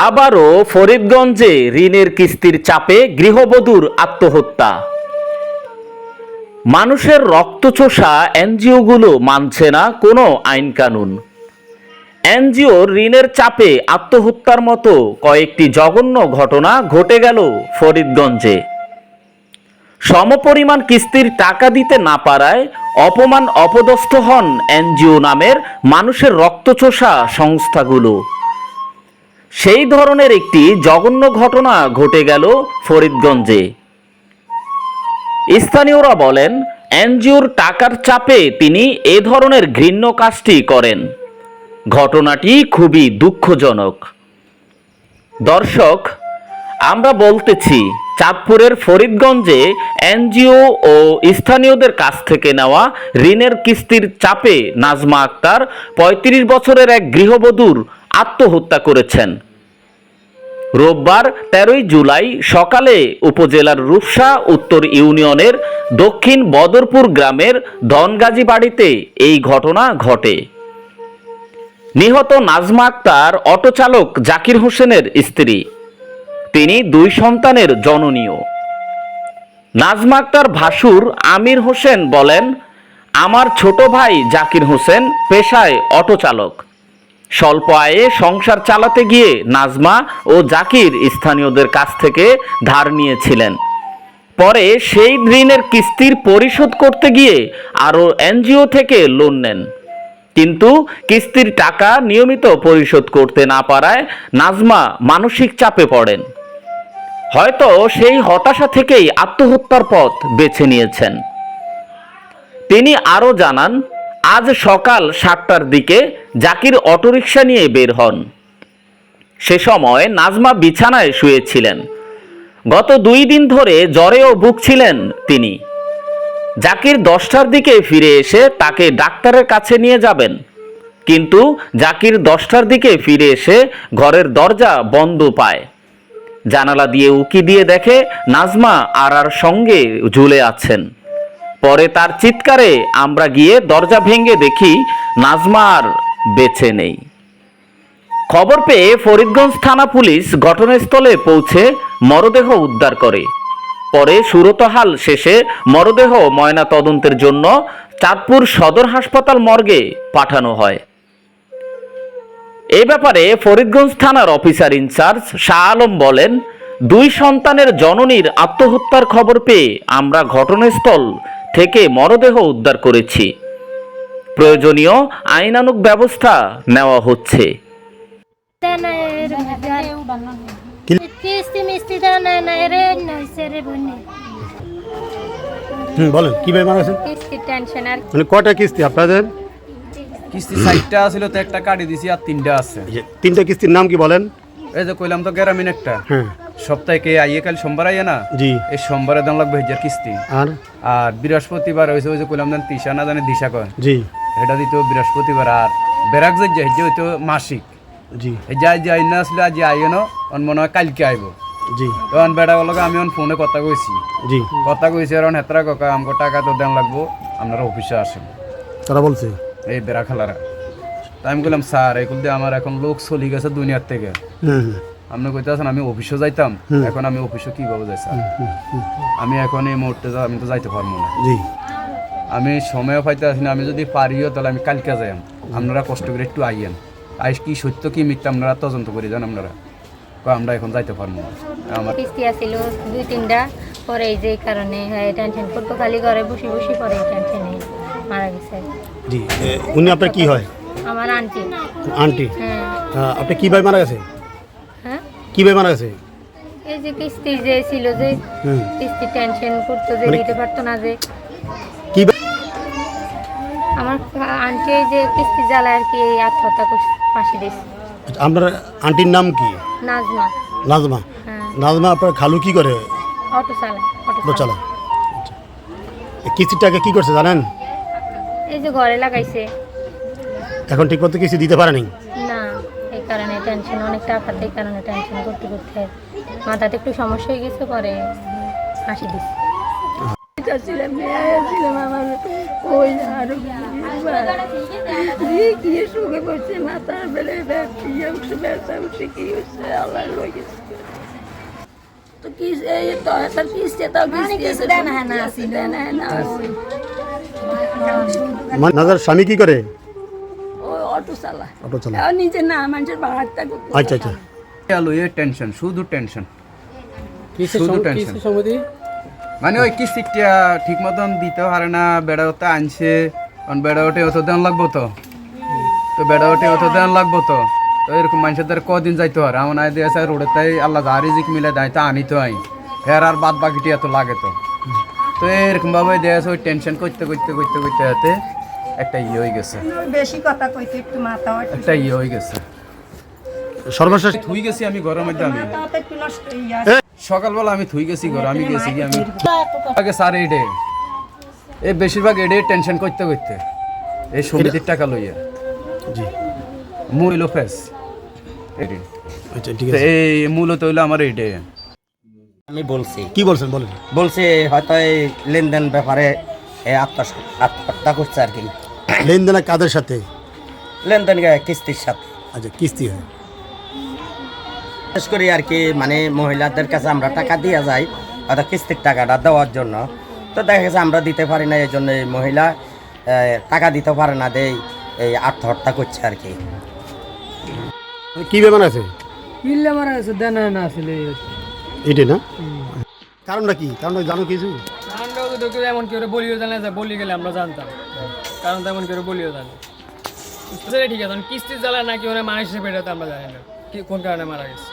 আবারও ফরিদগঞ্জে ঋণের কিস্তির চাপে গৃহবধূর আত্মহত্যা। মানুষের রক্তচোষা এনজিওগুলো মানছে না কোনো আইন কানুন। এনজিও ঋণের চাপে আত্মহত্যার মতো কয়েকটি জঘন্য ঘটনা ঘটে গেল ফরিদগঞ্জে। সমপরিমাণ কিস্তির টাকা দিতে না পারায় অপমান অপদস্থ হন এনজিও নামের মানুষের রক্তচোষা সংস্থাগুলো। সেই ধরনের একটি জঘন্য ঘটনা ঘটে গেল ফরিদগঞ্জে। স্থানীয়রা বলেন, এনজিওর টাকার চাপে তিনি এ ধরনের ঘৃণ্য কাজটি করেন। ঘটনাটি খুবই দুঃখজনক। দর্শক, আমরা বলতেছি, চাঁদপুরের ফরিদগঞ্জে এনজিও ও স্থানীয়দের কাছ থেকে নেওয়া ঋণের কিস্তির চাপে নাজমা আক্তার ৩৫ বছরের এক গৃহবধূর আত্মহত্যা করেছেন। রোববার ১৩ জুলাই সকালে উপজেলার রূপসা উত্তর ইউনিয়নের দক্ষিণ বদরপুর গ্রামের ধনগাজী বাড়িতে এই ঘটনা ঘটে। নিহত নাজমা আক্তার অটোচালক জাকির হোসেনের স্ত্রী। তিনি ২ সন্তানের জননীও। নাজমা আক্তার ভাসুর আমির হোসেন বলেন, আমার ছোট ভাই জাকির হোসেন পেশায় অটোচালক। স্বল্প আয়ে সংসার চালাতে গিয়ে নাজমা ও জাকির স্থানীয়দের কাছ থেকে ধার নিয়েছিলেন। পরে সেই ঋণের কিস্তির পরিশোধ করতে গিয়ে আরও এনজিও থেকে লোন নেন, কিন্তু কিস্তির টাকা নিয়মিত পরিশোধ করতে না পারায় নাজমা মানসিক চাপে পড়েন। হয়তো সেই হতাশা থেকেই আত্মহত্যার পথ বেছে নিয়েছেন। তিনি আরও জানান, আজ সকাল ৭টার দিকে জাকির অটোরিকশা নিয়ে বের হন। সে সময় নাজমা বিছানায় শুয়েছিলেন। গত ২ দিন ধরে জ্বরেও ভুগছিলেন তিনি। জাকির ১০টার দিকে ফিরে এসে তাকে ডাক্তারের কাছে নিয়ে যাবেন, কিন্তু জাকির ১০টার দিকে ফিরে এসে ঘরের দরজা বন্ধ পায়। জানালা দিয়ে উকি দিয়ে দেখে নাজমা আরার সঙ্গে ঝুলে আছেন। পরে তার চিৎকারে আমরা গিয়ে দরজা ভেঙে দেখি নাজমা আর বেঁচে নেই। খবর পেয়ে ফরিদগঞ্জ থানা পুলিশ ঘটনাস্থলে পৌঁছে মরদেহ উদ্ধার করে। পরে সুরতহাল শেষে মরদেহ ময়না তদন্তের জন্য চাঁদপুর সদর হাসপাতাল মর্গে পাঠানো হয়। এ ব্যাপারে ফরিদগঞ্জ থানার অফিসার ইনচার্জ শাহ আলম বলেন, ২ সন্তানের জননীর আত্মহত্যার খবর পেয়ে আমরা ঘটনাস্থল থেকে মরদেহ উদ্ধার করেছি। প্রয়োজনীয় আইনানুগ ব্যবস্থা নেওয়া হচ্ছে। বলেন কিভাবে মারা গেছেন? মানে কয়টা কিস্তি আপনাদের? কিস্তি ৬০টা ছিল, তো একটা কাটি দিছি আর ৩টা আছে। 3টা কিস্তির নাম কি বলেন? এই যে কইলাম তো গ্রামীণ একটা। হ্যাঁ, সপ্তাহে আইয়ে কাল সোমবার আইয়ে না জি। এই সোমবারে দাম লাগবে 1000 কিস্তি। আর বৃহস্পতিবার হয়েছে ওই যে কইলাম দেন তিসা না জানে দিশা কয়, জি। এটা দিত বৃহস্পতিবার। আর বেরাক যে হইতো মাসিক, জি। যাই যে আইন না আসলে আজ আইয়ে না, মনে হয় কালকে আইব। জি। তখন বেড়া বলো আমি ফোনে কথা কইছি, জি। কথা কইছি আর হেতরা কাকা আমাকে টাকা তো দেন লাগবো, আপনারা অফিসে আসেন। তারা বলছে এই বেড়া খেলারা। তাই আমি বললাম, স্যার এগুলো দিয়ে আমার এখন লোক চলি গেছে দুনিয়ার থেকে। আপনি কইতে আছেন আমি অফিসে যাইতাম, এখন আমি অফিসে কিভাবে যাই স্যার? আমি এখন এই মুহূর্তে আমি তো যাইতে পারবো না। জি। আমি সময়ও পাইতে আসি না। আমি যদি পারিও তাহলে আমি কালকে যাইম, আপনারা কষ্ট করে একটু আইয়েন। আইস কি সত্য কি মিথ্যা আপনারা তদন্ত করে যান। আপনারা আমরা এখন যাইতে পারবো না। আমার কিস্তি আসছিল 2-3টা, পরে এই যে কারণে টেনশন করতো, খালি ঘরে বসে বসে পরে টেনশনে মারা গেছে। জি। উনি আপনার কি হয়? আমার আন্টি। আন্টি? হ্যাঁ। আপনি কিভাবে মারা গেছে? হ্যাঁ, কিভাবে মারা গেছে? এই যে কিস্তি যে ছিল, যে কিস্তি টেনশন করতো, যে দিতে পারতো না, যে কিভাবে? আমার আন্টি এই যে কিস্তি জ্বালায় আর কি আত্মহত্যা করছে, ফাঁসি দিয়েছে। আপনার আন্টির নাম কি? নাজমা। নাজমা? হ্যাঁ। নাজমা আপনার খালু কি করে? অটো চালায়। অটো চালায়। কিস্তির টাকা কি করছে জানেন? এই যে ঘরে লাগাইছে। এখন ঠিক মতো কিস্তি দিতে পারেনি না, এই কারণে টেনশন, অনেক টাকাতে এই কারণে টেনশন করতে করতে মাথাতে একটু সমস্যা হয়ে গেছে, পরে ফাঁসি দিচ্ছে। ছিলাম আমার ওই আরো কি সুখে বসে মাথা বেড়ে ব্যবসা উঠে কি হচ্ছে আল্লাহ লই গেছে তো কি এই তো একটা কিস্তি তাও কিস্তি দেন হ্যাঁ না আসি দেন হ্যাঁ না নাজার স্বামী কি করে? ও অটো চালা অটো চালায়। আর নিজে না মানুষের বাড়ার থাকে আচ্ছা আচ্ছা। আলো এ টেনশন, শুধু টেনশন, শুধু টেনশন। মানে ওই কিস্তিটা ঠিক মতন দিতে পারে না, বেড়া ওতে আনছে, কারণ বেড়া ওঠে অত দেন লাগবো তো বেড়া ওঠে অত দেন লাগবো তো এরকম মানুষের দ্বারা কদিন যাইতে পারে। আমার আয় দিয়ে রোডে তাই আল্লাহ যা রিজিক মিলে দেয় তা আনি তো আই ফের আর বাদ বাকিটি এত লাগে তো এরকম ভাবে দেয়া ওই টেনশন করতে করতে করতে করতে হাতে একটা ইয়ে হয়ে গেছে, বেশি কথা কইতে একটু মাথা একটা ইয়ে হয়ে গেছে। সর্বশেষ থুই গেছি আমি ঘরের মধ্যে, আমি একটু নষ্ট সকালবেলা আমি থুই গেছি ঘর, আমি গেছি কি আমি আগে স্যার এডে এই বেশিরভাগ এডে টেনশন করতে করতে এই সমিতির টাকা লইয়া জি মূল ফেস এডে আচ্ছা ঠিক তো আছে। এই মূলত হইলো আমার এডে। আমি বলছি কি বলছেন বলেন? বলছি হয়তো এই লেনদেন ব্যাপারে আত্মহত্যা করছে আর কি। লেনদেন কাদের সাথে? লেনদেন কিস্তির সাথে আচ্ছা কিস্তি হয়। বিশেষ করে আর কি মানে মহিলাদের কাছে আমরা টাকা দিয়ে যাই হয়তো কিস্তির টাকাটা দেওয়ার জন্য, তো দেখা গেছে আমরা দিতে পারি না, এই জন্য এই মহিলা টাকা দিতে পারে না দেই এই আত্মহত্যা করছে আর কি। কি ব্যাপার আছে কিল্লে মারা আছে দেনা না আসলে এটাই না? কারণটা কি? কারণটা জানো কিছু? আমরা তো কেউ এমন কেউ বলিও জানে যে বলি গেলে আমরা জানতাম, কারণ তেমন কেউ বলিও জানে। ঠিক আছে, কিস্তি জ্বালা নাকি ওরা মানুষের পেটে তো আমরা জানি না কোন কারণে মারা গেছে।